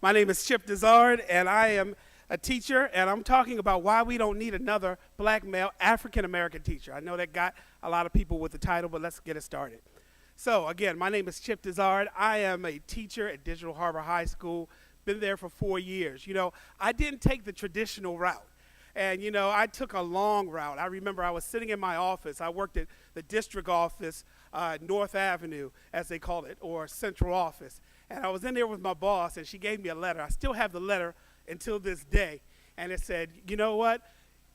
My name is Chip Dizard, and I am a teacher, and I'm talking about why we don't need another black male African-American teacher. I know that got a lot of people with the title, but let's get it started. So again, my name is Chip Dizard. I am a teacher at Digital Harbor High School, been there for 4 years. I didn't take the traditional route. And, I took a long route. I remember I was sitting in my office. I worked at the district office, North Avenue, as they call it, or central office. And I was in there with my boss, and she gave me a letter. I still have the letter until this day. And it said, you know what?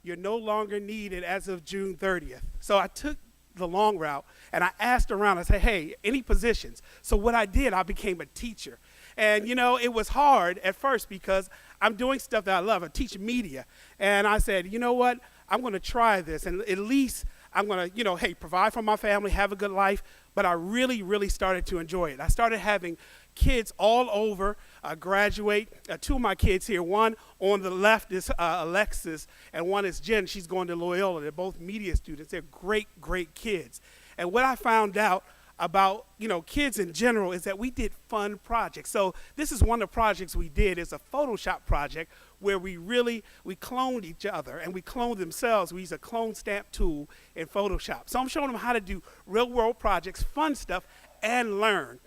You're no longer needed as of June 30th. So I took the long route, and I asked around. I said, hey, any positions? So what I did, I became a teacher. And, it was hard at first because I'm doing stuff that I love. I teach media. And I said, you know what? I'm going to try this. And at least I'm going to, hey, provide for my family, have a good life. But I really, really started to enjoy it. I started having kids all over graduate. Two of my kids here, one on the left is Alexis, and one is Jen. She's going to Loyola. They're both media students. They're great, great kids. And what I found out about kids in general is that we did fun projects. So this is one of the projects we did. It's a Photoshop project where we cloned each other, and we cloned themselves. We used a clone stamp tool in Photoshop. So I'm showing them how to do real world projects, fun stuff, and learn.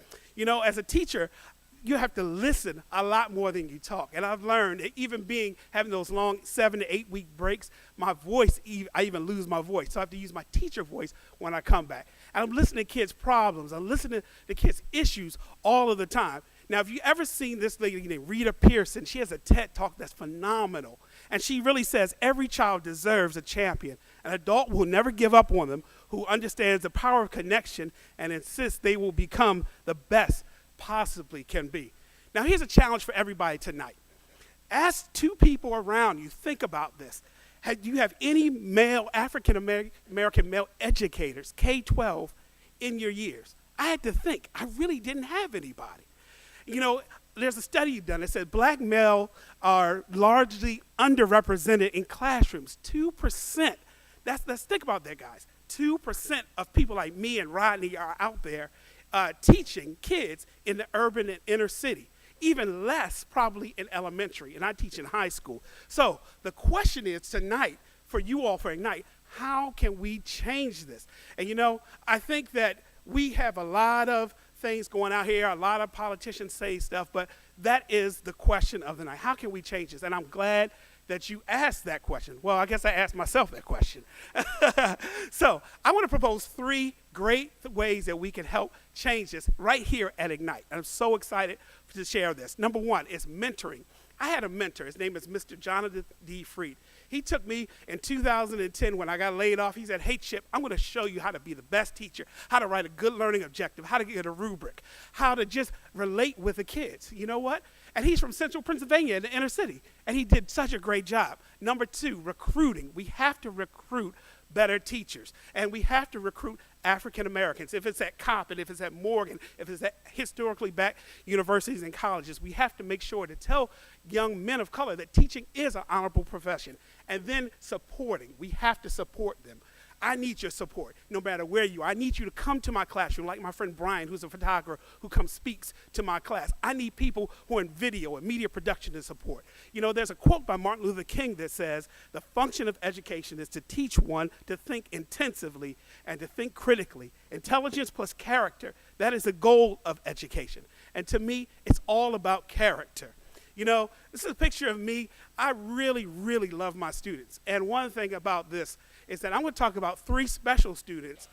As a teacher, you have to listen a lot more than you talk. And I've learned that even having those long 7 to 8 week breaks, my voice, I even lose my voice. So I have to use my teacher voice when I come back. And I'm listening to kids' problems. I'm listening to kids' issues all of the time. Now, if you ever seen this lady named Rita Pearson, she has a TED Talk that's phenomenal. And she really says every child deserves a champion. An adult will never give up on them who understands the power of connection and insists they will become the best possibly can be. Now, here's a challenge for everybody tonight. Ask two people around you, think about this. Do you have any male, African-American male educators, K-12, in your years? I had to think. I really didn't have anybody. There's a study you've done that said black males are largely underrepresented in classrooms. 2%. Let's think about that, guys. 2% of people like me and Rodney are out there teaching kids in the urban and inner city. Even less probably in elementary, and I teach in high school. So the question is tonight, for you all for Ignite, how can we change this? And I think that we have a lot of things going out here, a lot of politicians say stuff, but that is the question of the night. How can we change this? And I'm glad that you asked that question. Well, I guess I asked myself that question. So I want to propose 3 great ways that we can help change this right here at Ignite. And I'm so excited to share this. Number 1 is mentoring. I had a mentor. His name is Mr. Jonathan D. Freed. He took me in 2010 when I got laid off. He said, hey, Chip, I'm going to show you how to be the best teacher, how to write a good learning objective, how to get a rubric, how to just relate with the kids. You know what? And he's from central Pennsylvania in the inner city. And he did such a great job. Number 2, recruiting. We have to recruit better teachers. And we have to recruit African Americans. If it's at Coppin, if it's at Morgan, if it's at historically black universities and colleges, we have to make sure to tell young men of color that teaching is an honorable profession. And then supporting. We have to support them. I need your support, no matter where you are. I need you to come to my classroom, like my friend Brian, who's a photographer, who comes speaks to my class. I need people who are in video and media production to support. There's a quote by Martin Luther King that says, the function of education is to teach one to think intensively and to think critically. Intelligence plus character, that is the goal of education. And to me, it's all about character. This is a picture of me. I really, really love my students. And one thing about this is that I'm going to talk about 3 special students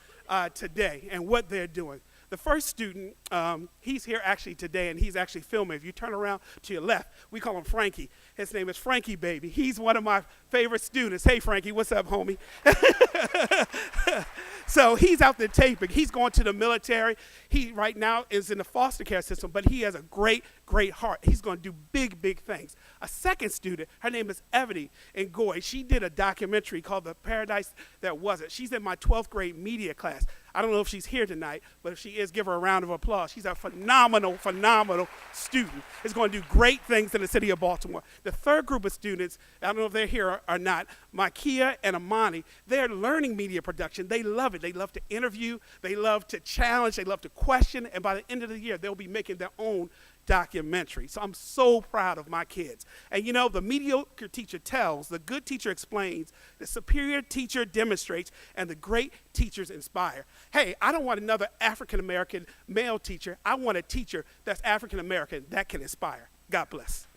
today and what they're doing. The first student, he's here actually today, and he's actually filming. If you turn around to your left, we call him Frankie. His name is Frankie Baby. He's one of my favorite students. Hey, Frankie, what's up, homie? So he's out there taping. He's going to the military. He right now is in the foster care system, but he has a great, great heart. He's going to do big, big things. A second student, her name is Ebony Ngoy. She did a documentary called The Paradise That Wasn't. She's in my 12th grade media class. I don't know if she's here tonight, but if she is, give her a round of applause. She's a phenomenal, phenomenal student. Is going to do great things in the city of Baltimore. The third group of students, I don't know if they're here or not, Makia and Amani, they're learning media production. They love it. They love to interview. They love to challenge. They love to question. And by the end of the year, they'll be making their own documentary. So I'm so proud of my kids. And you know, the mediocre teacher tells, the good teacher explains, the superior teacher demonstrates, and the great teachers inspire. Hey, I don't want another African American male teacher. I want a teacher that's African American that can inspire. God bless.